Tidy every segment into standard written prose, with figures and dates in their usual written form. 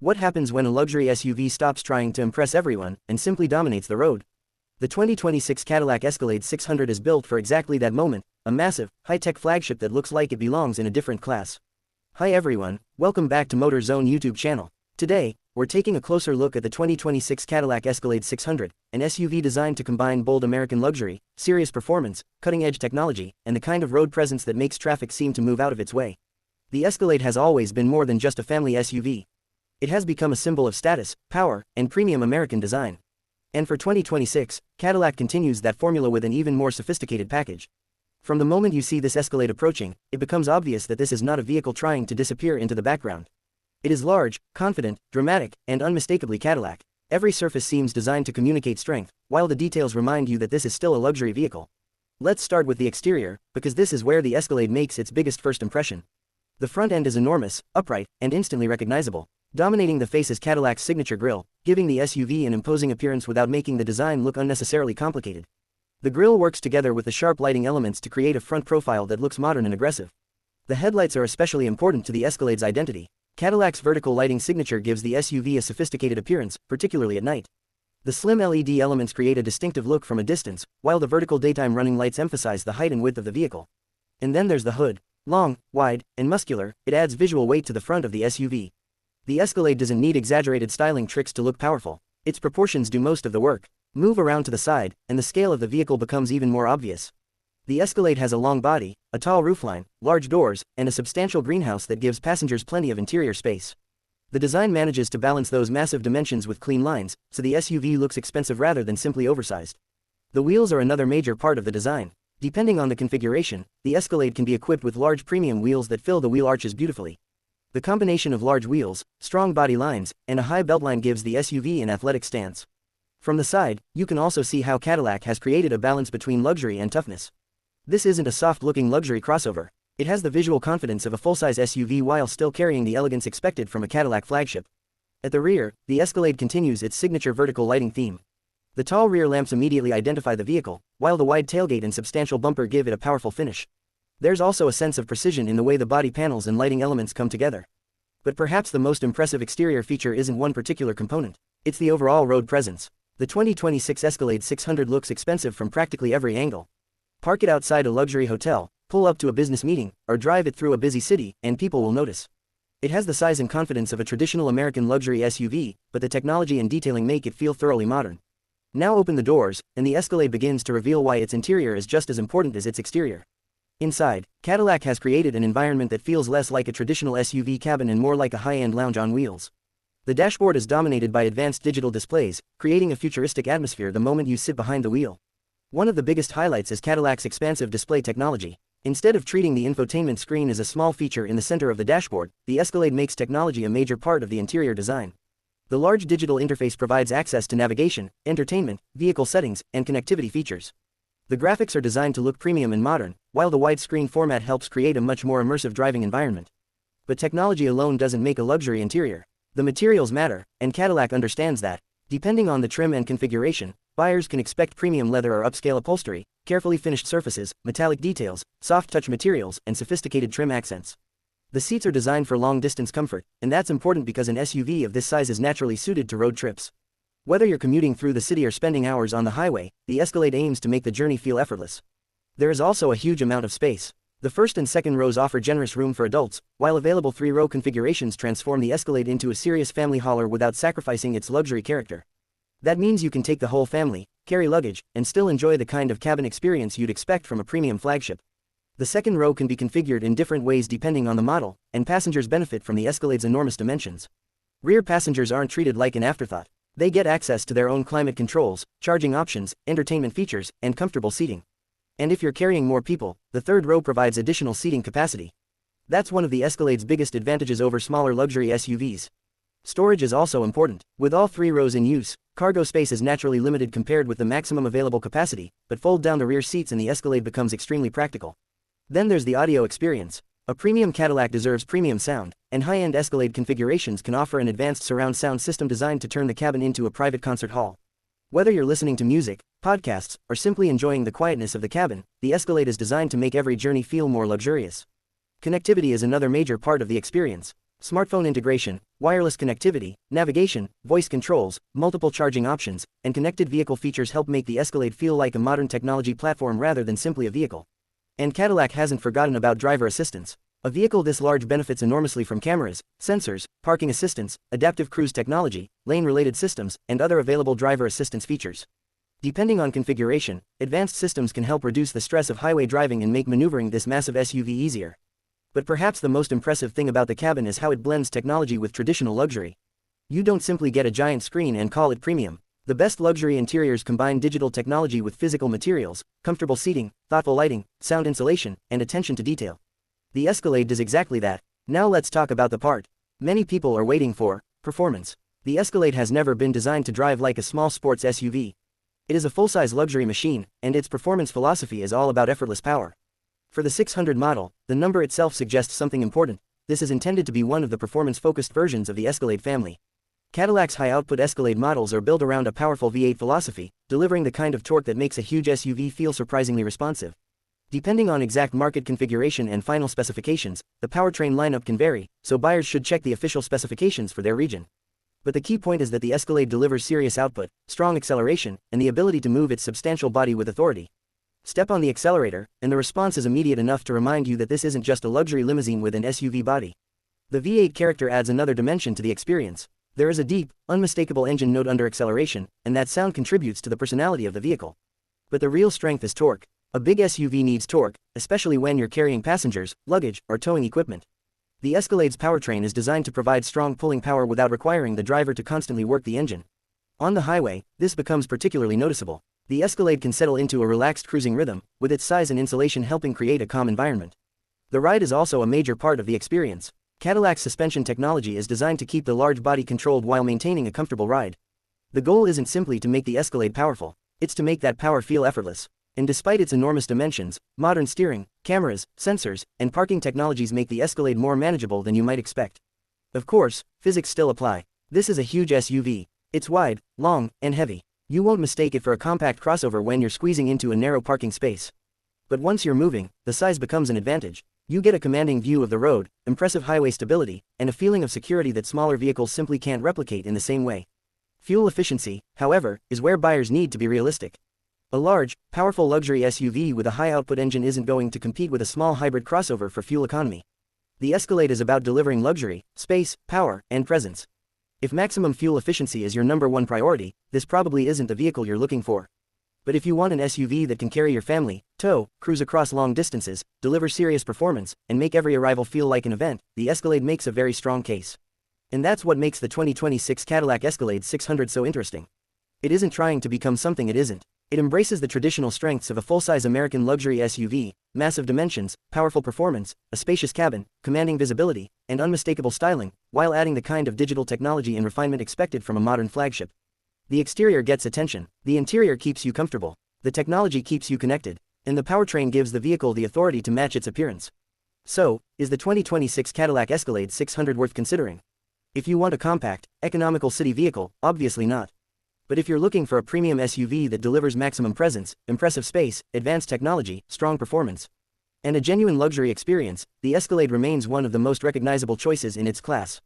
What happens when a luxury SUV stops trying to impress everyone and simply dominates the road? The 2026 Cadillac Escalade 600 is built for exactly that moment, a massive, high-tech flagship that looks like it belongs in a different class. Hi everyone, welcome back to Motor Zone YouTube channel. Today, we're taking a closer look at the 2026 Cadillac Escalade 600, an SUV designed to combine bold American luxury, serious performance, cutting-edge technology, and the kind of road presence that makes traffic seem to move out of its way. The Escalade has always been more than just a family SUV. It has become a symbol of status, power, and premium American design. And for 2026, Cadillac continues that formula with an even more sophisticated package. From the moment you see this Escalade approaching, it becomes obvious that this is not a vehicle trying to disappear into the background. It is large, confident, dramatic, and unmistakably Cadillac. Every surface seems designed to communicate strength, while the details remind you that this is still a luxury vehicle. Let's start with the exterior, because this is where the Escalade makes its biggest first impression. The front end is enormous, upright, and instantly recognizable. Dominating the face is Cadillac's signature grille, giving the SUV an imposing appearance without making the design look unnecessarily complicated. The grille works together with the sharp lighting elements to create a front profile that looks modern and aggressive. The headlights are especially important to the Escalade's identity. Cadillac's vertical lighting signature gives the SUV a sophisticated appearance, particularly at night. The slim LED elements create a distinctive look from a distance, while the vertical daytime running lights emphasize the height and width of the vehicle. And then there's the hood. Long, wide, and muscular, it adds visual weight to the front of the SUV. The Escalade doesn't need exaggerated styling tricks to look powerful. Its proportions do most of the work. Move around to the side, and the scale of the vehicle becomes even more obvious. The Escalade has a long body, a tall roofline, large doors, and a substantial greenhouse that gives passengers plenty of interior space. The design manages to balance those massive dimensions with clean lines, so the SUV looks expensive rather than simply oversized. The wheels are another major part of the design. Depending on the configuration, the Escalade can be equipped with large premium wheels that fill the wheel arches beautifully. The combination of large wheels, strong body lines, and a high beltline gives the SUV an athletic stance. From the side, you can also see how Cadillac has created a balance between luxury and toughness. This isn't a soft-looking luxury crossover. It has the visual confidence of a full-size SUV while still carrying the elegance expected from a Cadillac flagship. At the rear, the Escalade continues its signature vertical lighting theme. The tall rear lamps immediately identify the vehicle, while the wide tailgate and substantial bumper give it a powerful finish. There's also a sense of precision in the way the body panels and lighting elements come together. But perhaps the most impressive exterior feature isn't one particular component. It's the overall road presence. The 2026 Escalade 600 looks expensive from practically every angle. Park it outside a luxury hotel, pull up to a business meeting, or drive it through a busy city, and people will notice. It has the size and confidence of a traditional American luxury SUV, but the technology and detailing make it feel thoroughly modern. Now open the doors, and the Escalade begins to reveal why its interior is just as important as its exterior. Inside, Cadillac has created an environment that feels less like a traditional SUV cabin and more like a high-end lounge on wheels. The dashboard is dominated by advanced digital displays, creating a futuristic atmosphere the moment you sit behind the wheel. One of the biggest highlights is Cadillac's expansive display technology. Instead of treating the infotainment screen as a small feature in the center of the dashboard, the Escalade makes technology a major part of the interior design. The large digital interface provides access to navigation, entertainment, vehicle settings, and connectivity features. The graphics are designed to look premium and modern, while the widescreen format helps create a much more immersive driving environment. But technology alone doesn't make a luxury interior. The materials matter, and Cadillac understands that. Depending on the trim and configuration, buyers can expect premium leather or upscale upholstery, carefully finished surfaces, metallic details, soft touch materials, and sophisticated trim accents. The seats are designed for long-distance comfort, and that's important because an SUV of this size is naturally suited to road trips. Whether you're commuting through the city or spending hours on the highway, the Escalade aims to make the journey feel effortless. There is also a huge amount of space. The first and second rows offer generous room for adults, while available three-row configurations transform the Escalade into a serious family hauler without sacrificing its luxury character. That means you can take the whole family, carry luggage, and still enjoy the kind of cabin experience you'd expect from a premium flagship. The second row can be configured in different ways depending on the model, and passengers benefit from the Escalade's enormous dimensions. Rear passengers aren't treated like an afterthought. They get access to their own climate controls, charging options, entertainment features, and comfortable seating. And if you're carrying more people, the third row provides additional seating capacity. That's one of the Escalade's biggest advantages over smaller luxury SUVs. Storage is also important. With all three rows in use, cargo space is naturally limited compared with the maximum available capacity, but fold down the rear seats and the Escalade becomes extremely practical. Then there's the audio experience. A premium Cadillac deserves premium sound, and high-end Escalade configurations can offer an advanced surround sound system designed to turn the cabin into a private concert hall. Whether you're listening to music, podcasts, or simply enjoying the quietness of the cabin, the Escalade is designed to make every journey feel more luxurious. Connectivity is another major part of the experience. Smartphone integration, wireless connectivity, navigation, voice controls, multiple charging options, and connected vehicle features help make the Escalade feel like a modern technology platform rather than simply a vehicle. And Cadillac hasn't forgotten about driver assistance. A vehicle this large benefits enormously from cameras, sensors, parking assistance, adaptive cruise technology, lane-related systems, and other available driver assistance features. Depending on configuration, advanced systems can help reduce the stress of highway driving and make maneuvering this massive SUV easier. But perhaps the most impressive thing about the cabin is how it blends technology with traditional luxury. You don't simply get a giant screen and call it premium. The best luxury interiors combine digital technology with physical materials, comfortable seating, thoughtful lighting, sound insulation, and attention to detail. The Escalade does exactly that. Now let's talk about the part many people are waiting for: performance. The Escalade has never been designed to drive like a small sports SUV. It is a full-size luxury machine, and its performance philosophy is all about effortless power. For the 600 model, the number itself suggests something important. This is intended to be one of the performance-focused versions of the Escalade family. Cadillac's high-output Escalade models are built around a powerful V8 philosophy, delivering the kind of torque that makes a huge SUV feel surprisingly responsive. Depending on exact market configuration and final specifications, the powertrain lineup can vary, so buyers should check the official specifications for their region. But the key point is that the Escalade delivers serious output, strong acceleration, and the ability to move its substantial body with authority. Step on the accelerator, and the response is immediate enough to remind you that this isn't just a luxury limousine with an SUV body. The V8 character adds another dimension to the experience. There is a deep, unmistakable engine note under acceleration, and that sound contributes to the personality of the vehicle. But the real strength is torque. A big SUV needs torque, especially when you're carrying passengers, luggage, or towing equipment. The Escalade's powertrain is designed to provide strong pulling power without requiring the driver to constantly work the engine. On the highway, this becomes particularly noticeable. The Escalade can settle into a relaxed cruising rhythm, with its size and insulation helping create a calm environment. The ride is also a major part of the experience. Cadillac's suspension technology is designed to keep the large body controlled while maintaining a comfortable ride. The goal isn't simply to make the Escalade powerful, it's to make that power feel effortless. And despite its enormous dimensions, modern steering, cameras, sensors, and parking technologies make the Escalade more manageable than you might expect. Of course, physics still apply. This is a huge SUV. It's wide, long, and heavy. You won't mistake it for a compact crossover when you're squeezing into a narrow parking space. But once you're moving, the size becomes an advantage. You get a commanding view of the road, impressive highway stability, and a feeling of security that smaller vehicles simply can't replicate in the same way. Fuel efficiency, however, is where buyers need to be realistic. A large, powerful luxury SUV with a high-output engine isn't going to compete with a small hybrid crossover for fuel economy. The Escalade is about delivering luxury, space, power, and presence. If maximum fuel efficiency is your number one priority, this probably isn't the vehicle you're looking for. But if you want an SUV that can carry your family, tow, cruise across long distances, deliver serious performance, and make every arrival feel like an event, the Escalade makes a very strong case. And that's what makes the 2026 Cadillac Escalade 600 so interesting. It isn't trying to become something it isn't. It embraces the traditional strengths of a full-size American luxury SUV: massive dimensions, powerful performance, a spacious cabin, commanding visibility, and unmistakable styling, while adding the kind of digital technology and refinement expected from a modern flagship. The exterior gets attention, the interior keeps you comfortable, the technology keeps you connected, and the powertrain gives the vehicle the authority to match its appearance. So, is the 2026 Cadillac Escalade 600 worth considering? If you want a compact, economical city vehicle, obviously not. But if you're looking for a premium SUV that delivers maximum presence, impressive space, advanced technology, strong performance, and a genuine luxury experience, the Escalade remains one of the most recognizable choices in its class.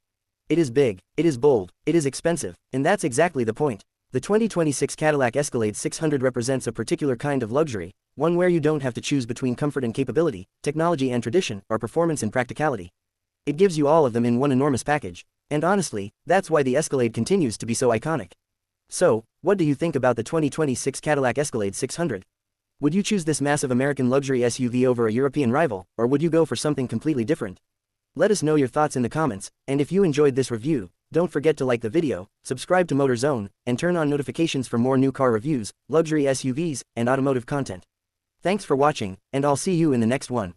It is big, it is bold, it is expensive, and that's exactly the point. The 2026 Cadillac Escalade 600 represents a particular kind of luxury, one where you don't have to choose between comfort and capability, technology and tradition, or performance and practicality. It gives you all of them in one enormous package. And honestly, that's why the Escalade continues to be so iconic. So, what do you think about the 2026 Cadillac Escalade 600? Would you choose this massive American luxury SUV over a European rival, or would you go for something completely different? Let us know your thoughts in the comments, and if you enjoyed this review, don't forget to like the video, subscribe to MotorZone, and turn on notifications for more new car reviews, luxury SUVs, and automotive content. Thanks for watching, and I'll see you in the next one.